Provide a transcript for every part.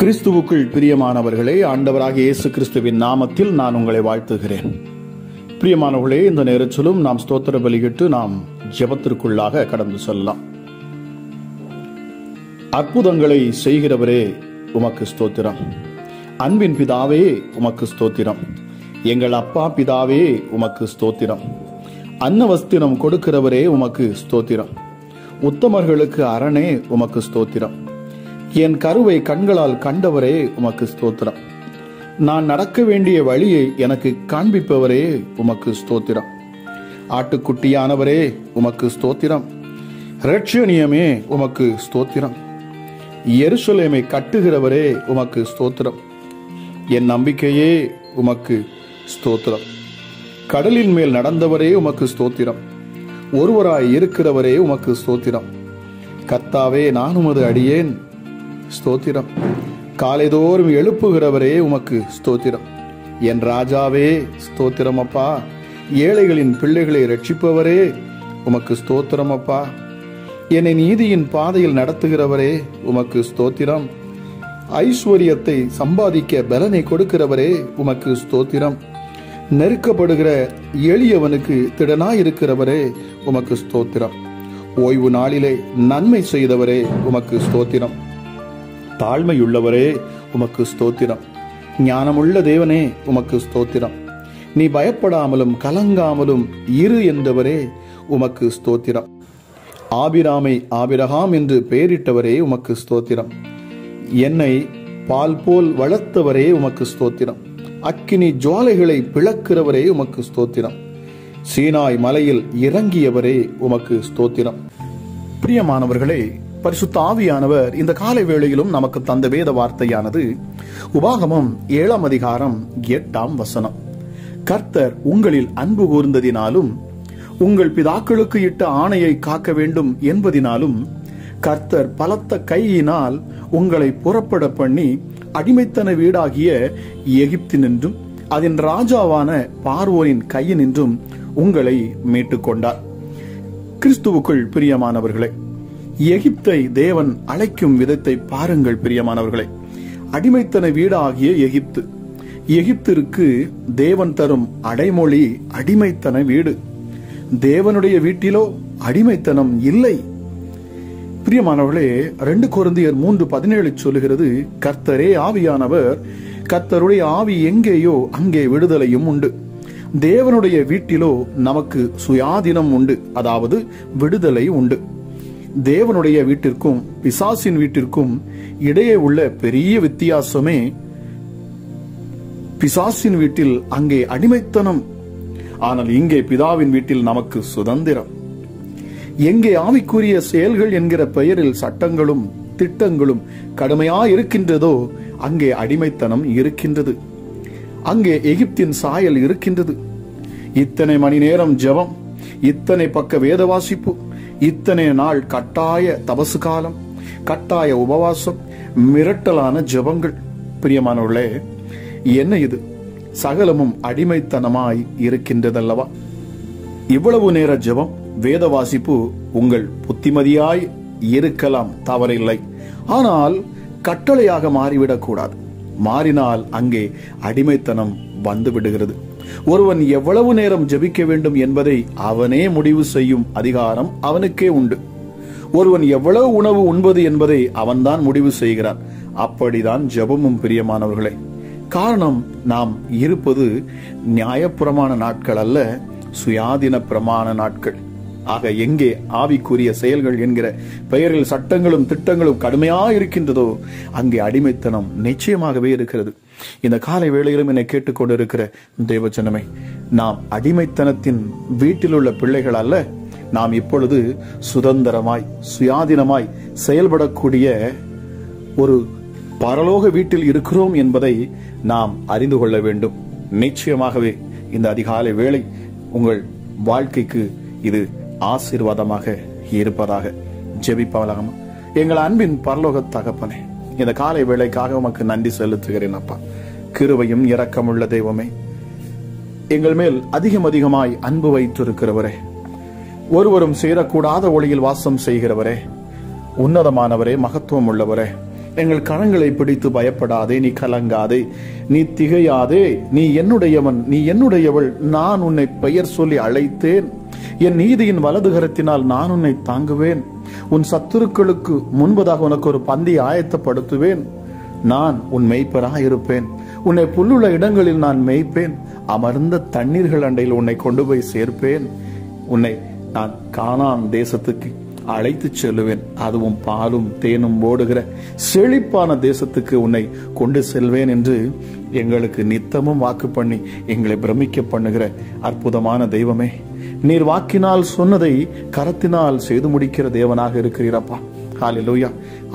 கிறிஸ்துவுக்குள் பிரியமானவர்களே, ஆண்டவராகிய இயேசு கிறிஸ்துவின் நாமத்தில் நான் உங்களை வாழ்த்துகிறேன். பிரியமானவர்களே, இந்த நேரத்திலும் நாம் ஸ்தோத்திர பலியிட்டு நாம் ஜெபத்திற்குள்ளாக கடந்து செல்லலாம். அற்புதங்களை செய்கிறவரே உமக்கு ஸ்தோத்திரம். அன்பின் பிதாவே உமக்கு ஸ்தோத்திரம். எங்கள் அப்பா பிதாவே உமக்கு ஸ்தோத்திரம். அன்னவஸ்திரம் கொடுக்கிறவரே உமக்கு ஸ்தோத்திரம். உத்தமர்களுக்கு அரணே உமக்கு ஸ்தோத்திரம். என் கருவை கண்களால் கண்டவரே உமக்கு ஸ்தோத்திரம். நான் நடக்க வேண்டிய வழியை எனக்கு காண்பிப்பவரே உமக்கு ஸ்தோத்திரம். ஆட்டுக்குட்டியானவரே உமக்கு ஸ்தோத்திரம். இரட்சணியமே உமக்கு ஸ்தோத்திரம். எருசலேமை கட்டுகிறவரே உமக்கு ஸ்தோத்திரம். என் நம்பிக்கையே உமக்கு ஸ்தோத்திரம். கடலின் மேல் நடந்தவரே உமக்கு ஸ்தோத்திரம். ஒருவராய் இருக்கிறவரே உமக்கு ஸ்தோத்திரம். கர்த்தாவே, நான் உமது அடியேன், ஸ்தோத்திரம். காலைதோறும் எழுப்புகிறவரே உமக்கு ஸ்தோத்திரம். என் ராஜாவே ஸ்தோத்திரம் அப்பா. ஏழைகளின் பிள்ளைகளை ரட்சிப்பவரே உமக்கு ஸ்தோத்திரம் அப்பா. என்னை நீதியின் பாதையில் நடத்துகிறவரே உமக்கு ஸ்தோத்திரம். ஐஸ்வர்யத்தை சம்பாதிக்க பலனை கொடுக்கிறவரே உமக்கு ஸ்தோத்திரம். நெருக்கப்படுகிற எளியவனுக்கு திடனாயிருக்கிறவரே உமக்கு ஸ்தோத்திரம். ஓய்வு நாளிலே நன்மை செய்தவரே உமக்கு ஸ்தோத்திரம். தாழ்மையுள்ளவரே உமக்கு ஸ்தோத்திரம். ஞானமுள்ள தேவனே உமக்கு ஸ்தோத்திரம். நீ பயப்படாமலும் கலங்காமலும் இரு என்றவரே உமக்கு ஸ்தோத்திரம். ஆபிராமை ஆபிரகாம் என்று பெயரிட்டவரே உமக்கு ஸ்தோத்திரம். என்னை பால் போல் வளர்த்தவரே உமக்கு ஸ்தோத்திரம். அக்கினி ஜுவாலைகளை பிளக்கிறவரே உமக்கு ஸ்தோத்திரம். சீனாய் மலையில் இறங்கியவரே உமக்கு ஸ்தோத்திரம். பிரியமானவர்களே, பரிசுத்த ஆவியானவர் இந்த காலை வேளையிலும் நமக்கு தந்த வேத வார்த்தையானது உபாகமம் 7ஆம் அதிகாரம் 8ஆம் வசனம். கர்த்தர் உங்களில் அன்பு கூர்ந்ததினாலும் உங்கள் பிதாக்களுக்கு இட்ட ஆணையை காக்க வேண்டும் என்பதினாலும் கர்த்தர் பலத்த கையினால் உங்களை புறப்பட பண்ணி அடிமைத்தன வீடாகிய எகிப்தினின்றும் அதன் ராஜாவான பார்வோனின் கையினின்றும் உங்களை மீட்டுக் கொண்டார். கிறிஸ்துவுக்குள் பிரியமானவர்களே, எகிப்தை தேவன் அழைக்கும் விதத்தை பாருங்கள். பிரியமானவர்களே, அடிமைத்தன வீடாகிய எகிப்து. எகிப்திற்கு தேவன் தரும் அடைமொழி அடிமைத்தன வீடு. தேவனுடைய வீட்டிலோ அடிமைத்தனம் இல்லை. பிரியமானவர்களே, 2 கொரிந்தியர் 3:17 சொல்லுகிறது, கர்த்தரே ஆவியானவர், கர்த்தருடைய ஆவி எங்கேயோ அங்கே விடுதலையும் உண்டு. தேவனுடைய வீட்டிலோ நமக்கு சுயாதீனம் உண்டு, அதாவது விடுதலை உண்டு. தேவனுடைய வீட்டிற்கும் பிசாசின் வீட்டிற்கும் இடையே உள்ள பெரிய வித்தியாசமே, பிசாசின் வீட்டில் அங்கே அடிமைத்தனம், ஆனால் இங்கே பிதாவின் வீட்டில் நமக்கு சுதந்திரம். எங்கே ஆவிக்குரிய செயல்கள் என்கிற பெயரில் சட்டங்களும் திட்டங்களும் கடுமையாயிருக்கின்றதோ அங்கே அடிமைத்தனம் இருக்கின்றது. அங்கே எகிப்தின் சாயல் இருக்கின்றது. இத்தனை மணி நேரம் ஜெபம், இத்தனை பக்க வேத வாசிப்பு, இத்தனை நாள் கட்டாய தபசு காலம், கட்டாய உபவாசம், மிரட்டலான ஜெபங்கள். பிரியமானவர்களே, என்ன இது? சகலமும் அடிமைத்தனமாய் இருக்கின்றதல்லவா? இவ்வளவு நேர ஜெபம் வேத வாசிப்பு உங்கள் புத்திமதியாய் இருக்கலாம், தவறில்லை. ஆனால் கட்டளையாக மாறிவிடக் கூடாது. மாறினால் அங்கே அடிமைத்தனம் வந்து விடுகிறது. ஒருவன் எவ்வளவு நேரம் ஜெபிக்க வேண்டும் என்பதை அவனே முடிவு செய்யும் அதிகாரம் அவனுக்கே உண்டு. ஒருவன் எவ்வளவு உணவு உண்பது என்பதை அவன்தான் முடிவு செய்கிறான். அப்படிதான் ஜெபமும். பிரியமானவர்களே, காரணம், நாம் இருப்பது நியாயப்பிரமாண நாட்கள் அல்ல, சுயாதீன பிரமாண நாட்கள். ஆக எங்கே ஆவிக்குரிய செயல்கள் என்கிற பெயரில் சட்டங்களும் திட்டங்களும் கடுமையா இருக்கின்றதோ அங்கே அடிமைத்தனம் நிச்சயமாகவே இருக்கிறது. இந்த காலை வேளையிலும் என்னை கேட்டுக்கொண்டிருக்கிற தேவஜனமே, நாம் அடிமைத்தனத்தின் வீட்டில் உள்ள பிள்ளைகள் அல்ல. நாம் இப்பொழுது சுதந்திரமாய் சுயாதீனமாய் செயல்படக்கூடிய ஒரு பரலோக வீட்டில் இருக்கிறோம் என்பதை நாம் அறிந்து கொள்ள வேண்டும். நிச்சயமாகவே இந்த அதிகாலை வேளை உங்கள் வாழ்க்கைக்கு இது ஆசீர்வாதமாக இருப்பதாக. ஜெபிப்பவளாக. எங்கள் அன்பின் பரலோக தகப்பனே, இந்த காலை வேளைக்காக உமக்கு நன்றி செலுத்துகிறேன் அப்பா. கிருபையும் இரக்கமுள்ள தெய்வமே, எங்கள் மேல் அதிகமாய் அன்பு வைத்திருக்கிறவரே, ஒருவரும் சேரக்கூடாத ஒளியில் வாசம் செய்கிறவரே, உன்னதமானவரே, மகத்துவம் உள்ளவரே, எங்கள் கரங்களை பிடித்து பயப்படாதே, நீ கலங்காதே, நீ திகையாதே, நீ என்னுடையவன், நீ என்னுடையவள், நான் உன்னை பெயர் சொல்லி அழைத்தேன், என் நீதியின் வலது கரத்தினால் நான் உன்னை தாங்குவேன், உன் சத்துருக்களுக்கு முன்பதாக உனக்கு ஒரு பந்தி ஆயத்தப்படுத்துவேன், நான் உன் மேய்ப்பராக இருப்பேன், உன்னை புல்லுள்ள இடங்களில் நான் மேய்ப்பேன், அமர்ந்த தண்ணீர்கள் அண்டையில் உன்னை கொண்டு போய் சேர்ப்பேன், உன்னை நான் கானான் தேசத்துக்கு அழைத்து செல்லுவேன், அதுவும் பாலும் தேனும் ஓடுகிற செழிப்பான தேசத்துக்கு உன்னை கொண்டு செல்வேன் என்று எங்களுக்கு நித்தமும் வாக்கு பண்ணி எங்களை பிரமிக்க பண்ணுகிற அற்புதமான தெய்வமே, நீர் வாக்கினால் சொன்னதை கரத்தினால் செய்து முடிக்கிற தேவனாக இருக்கிறீரப்பா. ஹல்லேலூயா.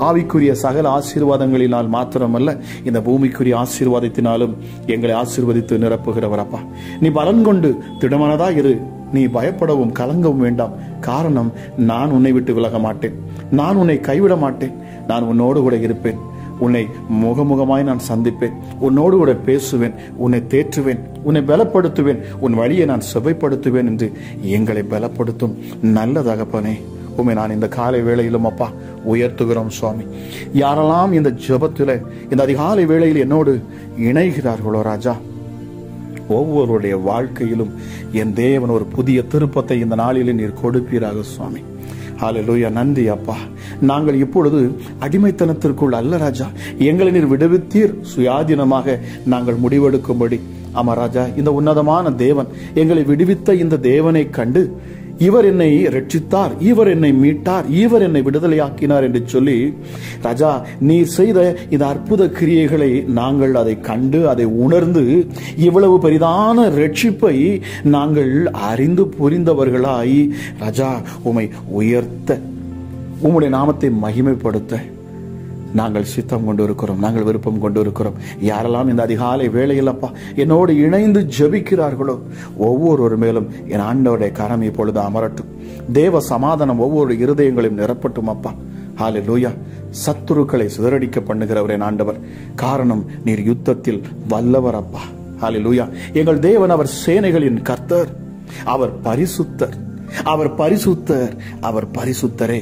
ஆவிக்குரிய சகல ஆசீர்வாதங்களினால் மாத்திரமல்ல, இந்த பூமிக்குரிய ஆசீர்வாதத்தினாலும் எங்களை ஆசீர்வதித்து நிரப்புகிறவரப்பா. நீ பலன் கொண்டு திடமனதா இரு, நீ பயப்படவும் கலங்கவும் வேண்டாம். காரணம், நான் உன்னை விட்டு விலக மாட்டேன், நான் உன்னை கைவிட மாட்டேன், நான் உன்னோடு கூட இருப்பேன், உன்னை முகமுகமாய் நான் சந்திப்பேன், உன்னோடு கூட பேசுவேன், உன்னை தேற்றுவேன், உன்னை பலப்படுத்துவேன், உன் வழியை நான் செவைப்படுத்துவேன் என்று எங்களை பலப்படுத்தும் நல்ல தகப்பனே, உம்மை நான் இந்த காலை வேளையிலும் அப்பா உயர்த்துகிறோம் சுவாமி. யாரெல்லாம் இந்த ஜெபத்தில் இந்த அதிகாலை வேளையில் என்னோடு இணைகிறார்களோ ராஜா, ஒவ்வொருடைய வாழ்க்கையிலும் என் தேவன் ஒரு புதிய திருப்பத்தை இந்த நாளிலே நீர் கொடுப்பீராக சுவாமி. ஹல்லேலூயா. நன்றி அப்பா. நாங்கள் இப்பொழுது அடிமைத்தனத்திற்குள் அல்ல ராஜா, எங்களை நீர் விடுவித்தீர், சுயாதீனமாக நாங்கள் முடிவெடுக்கும்படி. ஆமா ராஜா, இந்த உன்னதமான தேவன், எங்களை விடுவித்த இந்த தேவனை கண்டு, இவர் என்னை ரட்சித்தார், இவர் என்னை மீட்டார், இவர் என்னை விடுதலையாக்கினார் என்று சொல்லி ராஜா, நீர் செய்த இந்த அற்புத கிரியைகளை நாங்கள் அதை கண்டு அதை உணர்ந்து இவ்வளவு பெரிதான ரட்சிப்பை நாங்கள் அறிந்து புரிந்தவர்களாய் ராஜா, உம்மை உயர்த்த, உம்முடைய நாமத்தை மகிமைப்படுத்த நாங்கள் சித்தம் கொண்டு இருக்கிறோம், நாங்கள் விருப்பம் கொண்டு இருக்கிறோம். யாரெல்லாம் இந்த அதிகாலை வேளையில் அப்பா என்னோடு இணைந்து ஜெபிக்கிறார்களோ ஒவ்வொரு மேலும் என் ஆண்டவருடைய கரம் இப்பொழுது அமரட்டும். தேவ சமாதானம் ஒவ்வொரு இருதயங்களையும் நிரப்பட்டும் அப்பா. ஹல்லேலூயா. சத்துருக்களை சிதறடிக்க பண்ணுகிறவர் என் ஆண்டவர். காரணம், நீர் யுத்தத்தில் வல்லவர் அப்பா. ஹல்லேலூயா. எங்கள் தேவன் அவர் சேனைகளின் கர்த்தர், அவர் பரிசுத்தர், அவர் பரிசுத்தர், அவர் பரிசுத்தரே,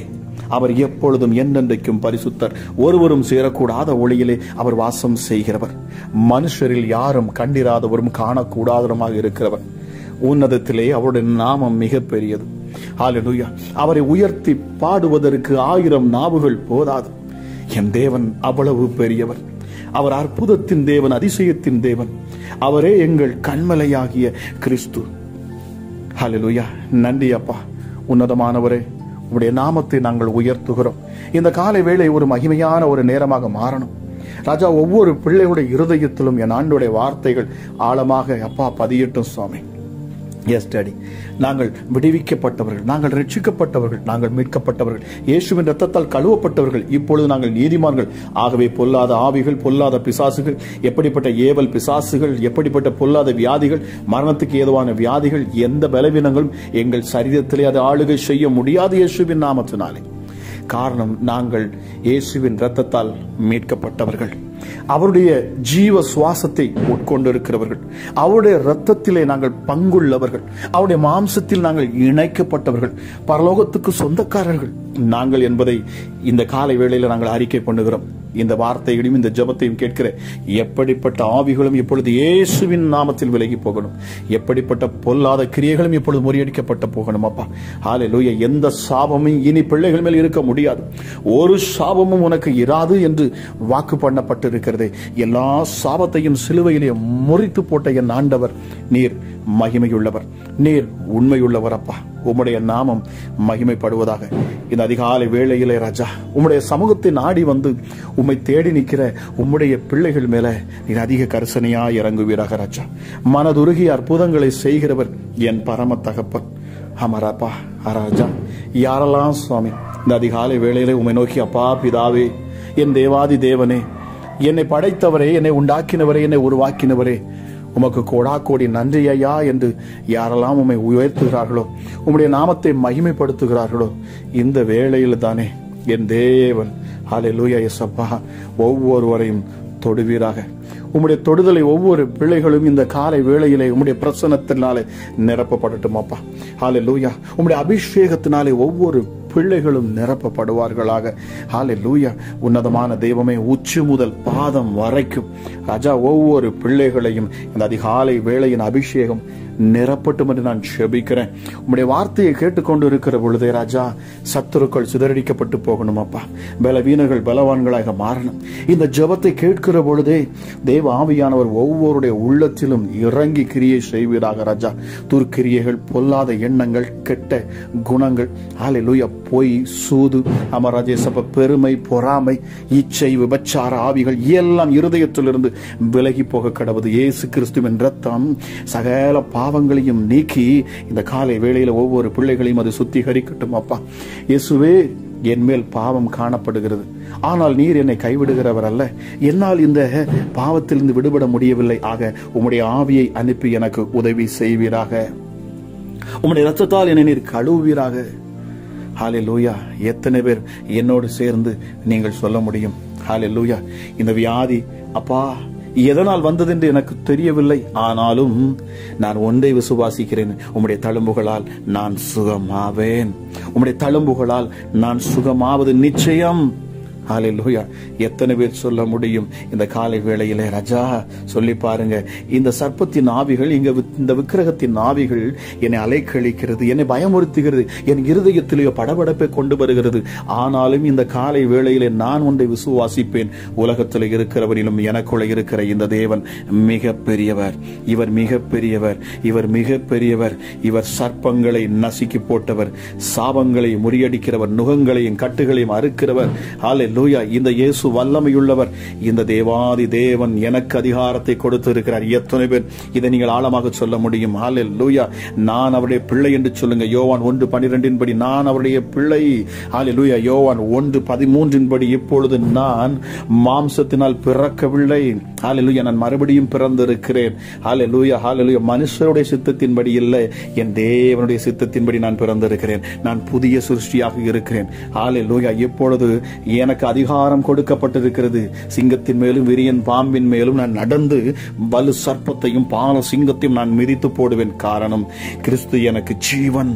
அவர் எப்பொழுதும் என்னென்றைக்கும் பரிசுத்தர், ஒருவரும் சேரக்கூடாத ஒளியிலே அவர் வாசம் செய்கிறவர், மனுஷரில் யாரும் கண்டிராதவரும் காணக்கூடாதவருமாக இருக்கிறவர், உன்னதத்திலே அவருடைய நாமம் மிக பெரியது. ஹல்லேலூயா. அவரை உயர்த்தி பாடுவதற்கு 1000 நாவுகள் போதாது. என் தேவன் அவ்வளவு பெரியவர். அவர் அற்புதத்தின் தேவன், அதிசயத்தின் தேவன். அவரே எங்கள் கண்மலையாகிய கிறிஸ்து. ஹல்லேலூயா. நன்றி அப்பா. உன்னதமானவரே, உம்முடைய நாமத்தை நாங்கள் உயர்த்துகிறோம். இந்த காலை வேளை ஒரு மகிமையான ஒரு நேரமாக மாறணும் ராஜா. ஒவ்வொரு பிள்ளைகளுடைய இருதயத்திலும் என் ஆண்டோடைய வார்த்தைகள் ஆழமாக அப்பா பதியட்டும் சுவாமி. எஸ் டாடி, நாங்கள் விடுவிக்கப்பட்டவர்கள், நாங்கள் ரட்சிக்கப்பட்டவர்கள், நாங்கள் மீட்கப்பட்டவர்கள், இயேசுவின் இரத்தத்தால் கழுவப்பட்டவர்கள், இப்பொழுது நாங்கள் நீதிமான்கள். ஆகவே பொல்லாத ஆவிகள், பொல்லாத பிசாசுகள், எப்படிப்பட்ட ஏவல் பிசாசுகள், எப்படிப்பட்ட பொல்லாத வியாதிகள், மரணத்துக்கு ஏதுவான வியாதிகள், எந்த பலவீனங்களும் எங்கள் சரீரத்திலே அது ஆளுகை செய்ய முடியாது இயேசுவின் நாமத்தினாலே. காரணம், நாங்கள் இயேசுவின் இரத்தத்தால் மீட்கப்பட்டவர்கள், அவருடைய ஜீவ சுவாசத்தை உட்கொண்டிருக்கிறவர்கள், அவருடைய இரத்தத்திலே நாங்கள் பங்குள்ளவர்கள், அவருடைய மாம்சத்தில் நாங்கள் இணைக்கப்பட்டவர்கள், பரலோகத்துக்கு சொந்தக்காரர்கள் நாங்கள் என்பதை இந்த காலை வேளையில் நாங்கள் அறிக்கை பண்ணுகிறோம். இந்த வார்த்தைகளையும் இந்த ஜெபத்தையும் கேட்கிற எப்படிப்பட்ட ஆவிகளும் இப்பொழுது இயேசுவின் நாமத்தில் விலகி போகணும். எப்படிப்பட்ட பொல்லாத கிரியைகளும் இப்பொழுது முறியடிக்கப்பட்ட போகணும் அப்பா. ஹல்லேலூயா. எந்த சாபமும் இனி பிள்ளைகள் மேல் இருக்க முடியாது. ஒரு சாபமும் உனக்கு இராது என்று வாக்கு பண்ணப்பட்டிருக்கிறதே. எல்லா சாபத்தையும் சிலுவையிலே முறித்து போட்ட என் ஆண்டவர், நீர் மகிமையுள்ளவர், நீர் உண்மையுள்ளவர் அப்பா. உம்முடைய நாமம் மகிமைப்படுவதாக. இந்த அதிகாலை வேளையிலே ராஜா, உம்முடைய சமூகத்தை நாடி வந்து உம்மை தேடி நிற்கிற உம்முடைய பிள்ளைகள் மேல நீர் அதிக கரிசனையா இறங்குவீராக ராஜா. மனதுருகி அற்புதங்களை செய்கிறவர் என் பரம தகப்பன். அமராப்பா ராஜா, யாரெல்லாம் சுவாமி இந்த அதிகாலை வேளையிலே உம்மை நோக்கி, அப்பா பிதாவே, என் தேவாதி தேவனே, என்னை படைத்தவரே, என்னை உண்டாக்கினவரே, என்னை உருவாக்கினவரே, உமக்கு கோடா கோடி நன்றி ஐயா என்று யாரெல்லாம் உம்மை உயர்த்துகிறார்களோ, உம்முடைய நாமத்தை மகிமைப்படுத்துகிறார்களோ, இந்த வேளையில் தானே என் தேவன் ஹல்லேலூயா இயேசப்பா ஒவ்வொருவரையும் தொடுவீராக. உம்முடைய தொடுதலை ஒவ்வொரு பிள்ளைகளும் இந்த காலை வேளையிலே உம்முடைய பிரசன்னத்தினாலே நிரப்பப்படட்டும் அப்பா. ஹல்லேலூயா. உம்முடைய அபிஷேகத்தினாலே ஒவ்வொரு பிள்ளைகளும் நிரப்பப்படுவார்களாக. ஹல்லேலூயா. உன்னதமான தெய்வமே, உச்சி முதல் பாதம் வரைக்கும் ராஜா ஒவ்வொரு பிள்ளைகளையும் இந்த அதிகாலை வேளையின் அபிஷேகம் நிரப்பட்டும் என்று நான் ஜெபிக்கிறேன். உம்முடைய வார்த்தையை கேட்டுக்கொண்டு இருக்கிற பொழுதே ராஜா, சத்துருக்கள் சிதறடிக்கப்பட்டு போகணும் அப்பா. பலவீனர்கள் பலவான்களாக மாறணும். இந்த ஜெபத்தை கேட்கிற பொழுதே தேவ ஆவியானவர் ஒவ்வொருடைய உள்ளத்திலும் இறங்கி கிரியை செய்வீராக ராஜா. துர்க்கிரியைகள், பொல்லாத எண்ணங்கள், கெட்ட குணங்கள், ஹல்லேலூயா, பொய், சூது, அமராஜேசப்ப, பெருமை, பொறாமை, இச்சை, விபச்சார ஆவிகள் எல்லாம் இருதயத்திலிருந்து விலகி போக கடவுது. இயேசு கிறிஸ்துவின் இரத்தம் சகல பாவங்களையும் நீக்கி இந்த காலை வேளையில ஒவ்வொரு பிள்ளைகளையும் அது சுத்திகரிக்கட்டும் அப்பா. இயேசுவே, என் மேல் பாவம் காணப்படுகிறது, ஆனால் நீர் என்னை கைவிடுகிறவர் அல்ல. என்னால் இந்த பாவத்திலிருந்து விடுபட முடியவில்லை. ஆக உம்முடைய ஆவியை அனுப்பி எனக்கு உதவி செய்வீராக. உம்முடைய இரத்தத்தால் என்னை நீர் கழுவுவீராக. ஹல்லேலூயா. எத்தனை பேர் என்னோடு சேர்ந்து நீங்கள் சொல்ல முடியும்? ஹல்லேலூயா. இந்த வியாதி அப்பா எதனால் வந்தது என்று எனக்கு தெரியவில்லை, ஆனாலும் நான் ஒன்றை விசுவாசிக்கிறேன், உம்முடைய தழும்புகளால் நான் சுகமாவேன். உம்முடைய தழும்புகளால் நான் சுகமாவது நிச்சயம். ஹல்லேலூயா. எத்தனை பேர் சொல்ல முடியும் இந்த காலை வேளையிலே? ராஜா, சொல்லி பாருங்க. இந்த சர்ப்பத்தின் ஆவிகள், இந்த விக்கிரகத்தின் ஆவிகள் என்னை அலைக்கழிக்கிறது, என்னை பயமுறுத்துகிறது, என் இருதயத்திலேயோ படபடப்பை கொண்டு வருகிறது. ஆனாலும் இந்த காலை வேளையிலே நான் ஒன்றை விசுவாசிப்பேன், உலகத்தில் இருக்கிறவரிலும் எனக்குள்ள இருக்கிற இந்த தேவன் மிக பெரியவர். இவர் மிக பெரியவர். இவர் மிக பெரியவர். இவர் சர்ப்பங்களை நசுக்கி போட்டவர், சாபங்களை முறியடிக்கிறவர், நுகங்களையும் கட்டுகளையும் அறுக்கிறவர். ஹல்லேலூயா. இந்த இயேசு வல்லமையுள்ளவர். இந்த தேவாதி தேவன் எனக்கு அதிகாரத்தை கொடுத்து இருக்கிறார். எத்தனை பேர் இதை நீங்கள் ஆழமாக சொல்ல முடியும்? ஹல்லேலூயா. நான் அவருடைய பிள்ளை என்று சொல்லுங்க. யோவான் 1:12 படி நான் அவருடைய பிள்ளை. ஹல்லேலூயா. யோவான் 1:13 படி இப்பொழுது நான் மாம்சத்தினால் பிறக்கவில்லை. ஹல்லேலூயா. நான் மறுபடியும் பிறந்திருக்கிறேன். ஹல்லேலூயா. ஹல்லேலூயா. மனுஷருடைய சித்தத்தின்படி இல்லை, என் தேவனுடைய சித்தத்தின்படி நான் பிறந்திருக்கிறேன். நான் புதிய சிருஷ்டியாக இருக்கிறேன். ஹல்லேலூயா. இப்பொழுது எனக்கு அதிகாரம் கொடுக்கப்பட்டிருக்கிறது. சிங்கத்தின் மேலும் விரியன் பாம்பின் மேலும் நான் நடந்து வலு சர்ப்பத்தையும் பால சிங்கத்தையும் நான் மிதித்து போடுவேன். காரணம், கிறிஸ்து எனக்கு ஜீவன்.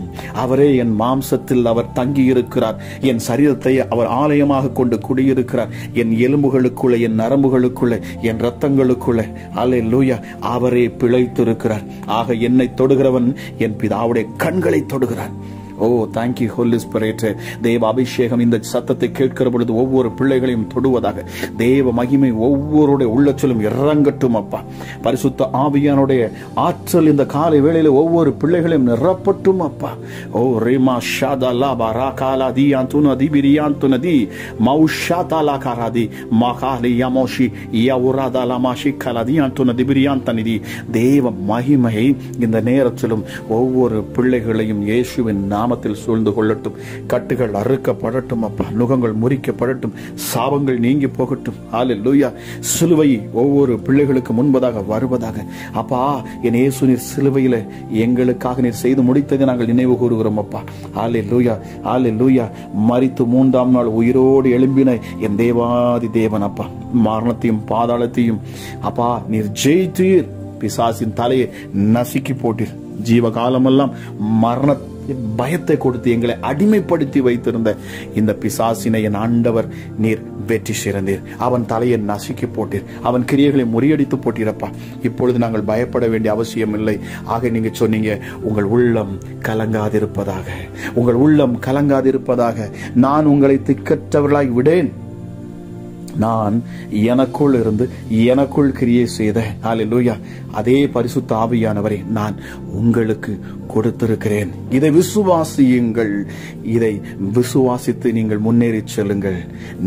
அவரே என் மாம்சத்தில் அவர் தங்கி இருக்கிறார். என் சரீரத்தை அவர் ஆலயமாக கொண்டு குடியிருக்கிறார். என் எலும்புகளுக்குள்ள, என் நரம்புகளுக்குள்ள, என் இரத்தங்களுக்குள்ள ஹல்லேலூயா அவரே பிழைத்திருக்கிறார். ஆக என்னை தொடுகிறவன் என் பிதாவுடைய கண்களை தொடுகிறான். ஓ, தேங்க்யூ ஹோலி ஸ்பிரிட். தேவ அபிஷேகம் இந்த சத்தத்தை கேட்கிற பொழுது ஒவ்வொரு பிள்ளைகளையும் தொடுவதாக. தேவ மகிமை ஒவ்வொருடைய உள்ளத்திலும் இறங்கட்டும் அப்பா. பரிசுத்த ஆவியானுடைய ஆற்றல் இந்த காலை வேளையில ஒவ்வொரு பிள்ளைகளையும் நிரப்பட்டும் அப்பா. ஓ ரேமா ஷாதலா பராகாலா தி அந்துன தி பிரியாந்துன தி மௌஷாதலா கராதி மகாலி யமோஷி யவுராதலா மாஷி கலதி அந்துன தி பிரியாந்தனிதி. தேவ மகிமை இந்த நேரத்திலும் ஒவ்வொரு பிள்ளைகளையும் இயேசுவின் நாமத்தில் சூழ்ந்து கொள்ளட்டும். கட்டுகள் அறுக்கப்படட்டும் அப்பா. நுகங்கள் முறிக்கப்படட்டும். சாபங்கள் நீங்கி போகட்டும். ஹல்லேலூயா. சிலுவை ஒவ்வொரு பிள்ளைகளுக்கு முன்பதாக வருவதாக. அப்பா, என் இயேசு நீர் சிலுவையில எங்களுக்காக நீர் செய்து முடித்ததை நாங்கள் நினைவு கூறுகிறோம் அப்பா. ஹல்லேலூயா. ஹல்லேலூயா. மரித்து 3ஆம் நாள் உயிரோடு எழும்பின என் தேவாதி தேவன் அப்பா. மரணத்தையும் பாதாளத்தையும் அப்பா நீர் ஜெயித்தீர். பிசாசின் தலையை நசுக்கி போட்டீர். ஜீவகாலமெல்லாம் மரண பயத்தை கொடுத்து எங்களை அடிமைப்படுத்தி வைத்திருந்த இந்த பிசாசினை என் ஆண்டவர் நீர் வெற்றி சிறந்தீர். அவன் தலையை நசுக்கி போட்டீர். அவன் கிரியைகளை முறியடித்து போட்டீரப்பா. இப்பொழுது நாங்கள் பயப்பட வேண்டிய அவசியம் இல்லை. ஆக நீங்க சொன்னீங்க, உங்கள் உள்ளம் கலங்காதிருப்பதாக, உங்கள் உள்ளம் கலங்காதிருப்பதாக. நான் உங்களை திக்கற்றவர்களாய் விடேன். நான் எனக்குள் இருந்து எனக்குள் கிரியை செய்த ஹல்லேலூயா அதே பரிசுத்த ஆவியானவரை நான் உங்களுக்கு கொடுத்திருக்கிறேன். இதை விசுவாசியுங்கள். இதை விசுவாசித்து நீங்கள் முன்னேறி செல்லுங்கள்.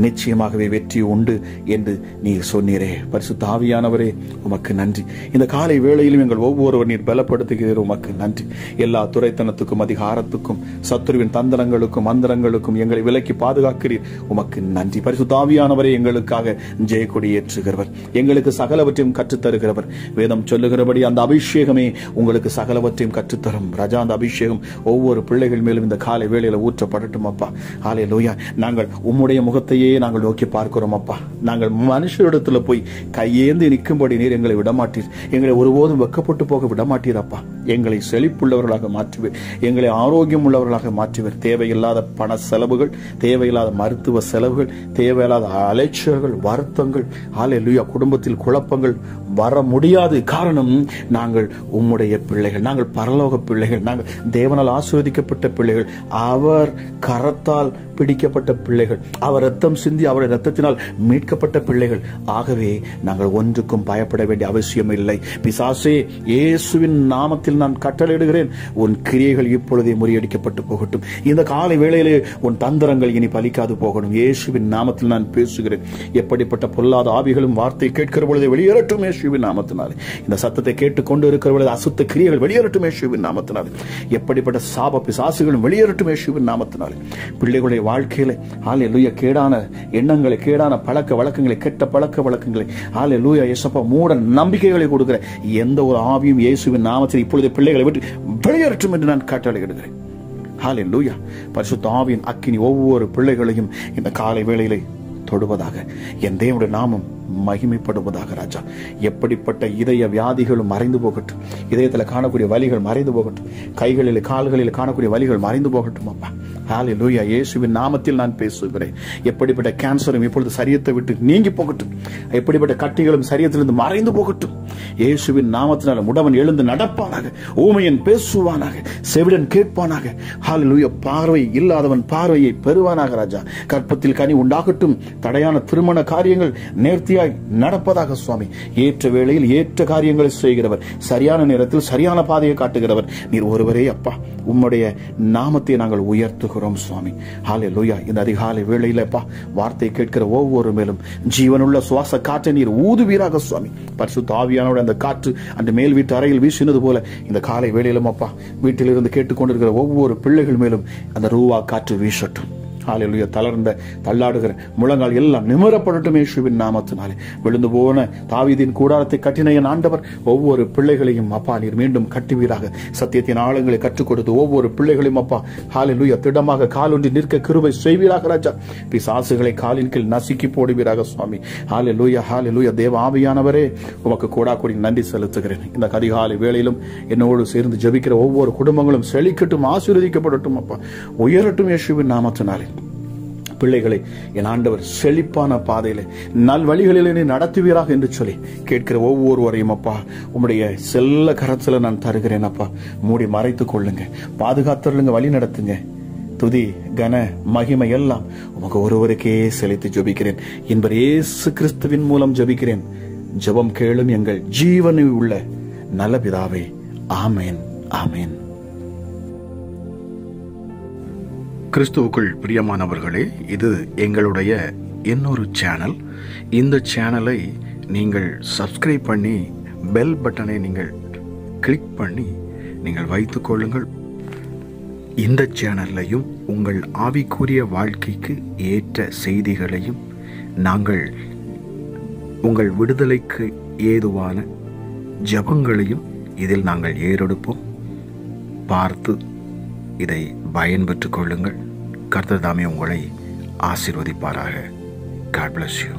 நிச்சயமாகவே வெற்றி உண்டு என்று நீர் சொன்னீரே. பரிசுத்த ஆவியானவரே, உமக்கு நன்றி. இந்த காலை வேளையிலும் எங்கள் ஒவ்வொருவர் நீர் பலப்படுத்துகிறீர். உமக்கு நன்றி. எல்லா துரைத்தனத்துக்கும், அதிகாரத்துக்கும், சத்துருவின் தந்திரங்களுக்கும், மந்திரங்களுக்கும் எங்களை விலக்கி பாதுகாக்கிறீர். உமக்கு நன்றி. பரிசுத்த ஆவியானவரே, எங்களுக்காக ஜெயக்கொடி ஏற்றுகிறவர், எங்களுக்கு சகலவற்றையும் கற்றுத்தருகிறவர். வேதம் சொல்லுகிறபடி அந்த அபிஷேகமே உங்களுக்கு சகலவற்றையும் கற்றுத்தரும். ராஜா, அந்த அபிஷேகம் ஒவ்வொரு பிள்ளைகள் மேலும் இந்த காலை வேளையில ஊற்றப்படட்டும் அப்பா. ஹல்லேலூயா. நாங்கள் உம்முடைய முகத்தையே நாங்கள் நோக்கி பார்க்கிறோம் அப்பா. நாங்கள் மனுஷரிடத்துல போய் கையேந்தி நிற்கும்படி நீர் எங்களை விடமாட்டீர். எங்களை ஒருபோதும் வெக்கப்பட்டு போக விடமாட்டீர் அப்பா. எங்களை செழிப்புள்ளவர்களாக மாற்றுவீர், எங்களை ஆரோக்கியம் உள்ளவர்களாக மாற்றுவீர். தேவையில்லாத பண செலவுகள், தேவையில்லாத மருத்துவ செலவுகள், தேவையில்லாத அலைச்சல்கள், வருத்தங்கள், ஹல்லேலூயா, குடும்பத்தில் குழப்பங்கள் வர முடியாது. காரணம், நாங்கள் உம்முடைய பிள்ளைகள், நாங்கள் பரலோக பிள்ளைகள், நாங்கள் தேவனால் ஆசீர்வதிக்கப்பட்ட பிள்ளைகள், அவர் கரத்தால் பிடிக்கப்பட்ட பிள்ளைகள், அவர் ரத்தம் சிந்தி அவருடைய ரத்தத்தினால் மீட்கப்பட்ட பிள்ளைகள். ஆகவே நாங்கள் ஒன்றுக்கும் பயப்பட வேண்டிய அவசியம் இல்லை. பிசாசே, இயேசுவின் நாமத்தில் நான் கட்டளையிடுகிறேன், உன் கிரியைகள் இப்பொழுதே முறியடிக்கப்பட்டு போகட்டும். இந்த காலை வேளையிலே உன் தந்திரங்கள் இனி பலிக்காது போகணும். இயேசுவின் நாமத்தில் நான் பேசுகிறேன். எப்படிப்பட்ட பொல்லாத ஆவிகளும் வார்த்தை கேட்கிற பொழுது வெளியேறட்டும் இயேசுவின் நாமத்தினாலே. இந்த சத்தத்தை கேட்டுக்கொண்டு இருக்கிற பொழுது அசுத்த கிரியைகள் வெளியேறட்டும் இயேசுவின் நாமத்தினாலே. எப்படிப்பட்ட சாப பிசாசுகளும் வெளியேறட்டும் இயேசுவின் நாமத்தினாலே. பிள்ளைகளுடைய வாழ்க்கையில ஹல்லேலூயா கேடான எண்ணங்களை, கேடான பழக்க வழக்கங்களை, கெட்ட பழக்க வழக்கங்களை, ஹல்லேலூயா இயேசுப்பா மூட நம்பிக்கைகளை கொடுக்கிற எந்த ஒரு ஆவியும் இயேசுவின் நாமத்தில் இப்பொழுது பிள்ளைகளை விட்டு வெளியேறட்டும் என்று நான் கட்டளையிடுகிறேன். ஹல்லேலூயா. பரிசுத்த ஆவியின் அக்கினி ஒவ்வொரு பிள்ளைகளையும் இந்த காலை வேளையிலே தொடுவதாக, என் தேவனுடைய நாமம் மகிமைப்படுவதாக. ராஜா, எப்படிப்பட்ட இதய வியாதிகளும் மறைந்து போகட்டும், இதயத்தில் காணக்கூடிய வலிகள் மறைந்து போகட்டும், கைகளில் கால்களில் காணக்கூடிய வலிகள் மறைந்து போகட்டும். அப்பா ஹல்லேலூயா, இயேசுவின் நாமத்தில் நான் பேசுகிறேன். எப்படிப்பட்ட கேன்சரும் இப்பொழுது சரீரத்தை விட்டு நீங்கி போகட்டும், எப்படிப்பட்ட கட்டிகளும் சரீரத்திலிருந்து மறைந்து போகட்டும். இயேசுவின் நாமத்தினால் முடவன் எழுந்து நடப்பானாக, ஊமையன் பேசுவானாக, செவிடன் கேட்பானாக. ஹல்லேலூயா, பார்வை இல்லாதவன் பார்வையை பெறுவானாக. ராஜா, கற்பத்தில் கனி உண்டாகட்டும். தடையான திருமண காரியங்கள் நேர்த்தியாய் நடப்பதாக. சுவாமி, ஏற்ற வேளையில் ஏற்ற காரியங்களை செய்கிறவர், சரியான நேரத்தில் சரியான பாதையை காட்டுகிறவர் நீர் ஒருவரே. அப்பா, உம்முடைய நாமத்தை நாங்கள் உயர்த்துகிறோம் சுவாமி. ஹல்லேலூயா. இந்த அதிகாலை வேளையில அப்பா, வார்த்தை கேட்கிற ஒவ்வொரு மேலும் ஜீவனுள்ள சுவாச காற்றை நீர் ஊதுவீராக சுவாமி. பரிசுத்த ஆவியானோட அந்த காற்று அந்த மேல் வீட்டு அறையில் வீசினது போல இந்த காலை வேளையிலும் அப்பா, வீட்டிலிருந்து கேட்டுக்கொண்டிருக்கிற ஒவ்வொரு பிள்ளைகள் மேலும் அந்த ரூவா காற்று வீசட்டும். ஹல்லேலூயா. தளர்ந்த தள்ளாடுகிற முழங்கால் எல்லாம் நிமிரப்படட்டும் இயேசுவின் நாமத்தினாலே. விழுந்து போன தாவீதின் கூடாரத்தை கட்டின என் ஆண்டவர் ஒவ்வொரு பிள்ளைகளையும் அப்பா நீர் மீண்டும் கட்டுவீராக. சத்தியத்தின் ஆழங்களை கற்றுக் கொடுத்து ஒவ்வொரு பிள்ளைகளையும் அப்பா ஹல்லேலூயா திடமாக காலொன்றி நிற்க கிருபை செய்வீராக. ராஜா, பிசாசுகளை காலின் கீழ் நசுக்கி போடுவீராக சுவாமி. ஹல்லேலூயா, ஹல்லேலூயா. தேவ ஆவியானவரே, உமக்கு கோடாகோடி நன்றி செலுத்துகிறேன். இந்த அதிகாலை வேளையிலும் என்னோடு சேர்ந்து ஜெபிக்கிற ஒவ்வொரு குடும்பங்களும் செழிக்கட்டும், ஆசீர்வதிக்கப்படட்டும். அப்பா உயரட்டும் இயேசுவின் நாமத்தினாலே. பிள்ளைகளை என் ஆண்டவர் செழிப்பான பாதையிலே நல் வழிகளிலே நடத்துவீராக என்று சொல்லி கேட்கிற ஒவ்வொருவரையும் அப்பா உம்முடைய செல்ல கரத்துல நான் தருகிறேன். அப்பா மூடி மறைத்துக் கொள்ளுங்க, பாதுகாத்துள்ளுங்க, வழி நடத்துங்க. துதி கன மகிமை எல்லாம் உமக்கு ஒருவருக்கே செலுத்தி ஜெபிக்கிறேன். என்பர் இயேசு கிறிஸ்துவின் மூலம் ஜெபிக்கிறேன். ஜெபம் கேளும் எங்கள் ஜீவனில் உள்ள நல்ல பிதாவே. ஆமேன், ஆமேன். கிறிஸ்துவுக்குள் பிரியமானவர்களே, இது எங்களுடைய இன்னொரு சேனல். இந்த சேனலை நீங்கள் சப்ஸ்கிரைப் பண்ணி பெல் பட்டனை நீங்கள் கிளிக் பண்ணி நீங்கள் வைத்துக் கொள்ளுங்கள். இந்த சேனல்லையும் உங்கள் ஆவிக்குரிய வாழ்க்கைக்கு ஏற்ற செய்திகளையும் நாங்கள் உங்கள் விடுதலைக்கு ஏதுவான ஜெபங்களையும் இதில் நாங்கள் ஏறெடுப்போம். பார்த்து இதை பயன்பெற்றுக் கொள்ளுங்கள். கர்த்தர் தாமே உங்களை ஆசீர்வதிப்பாராக. God bless you.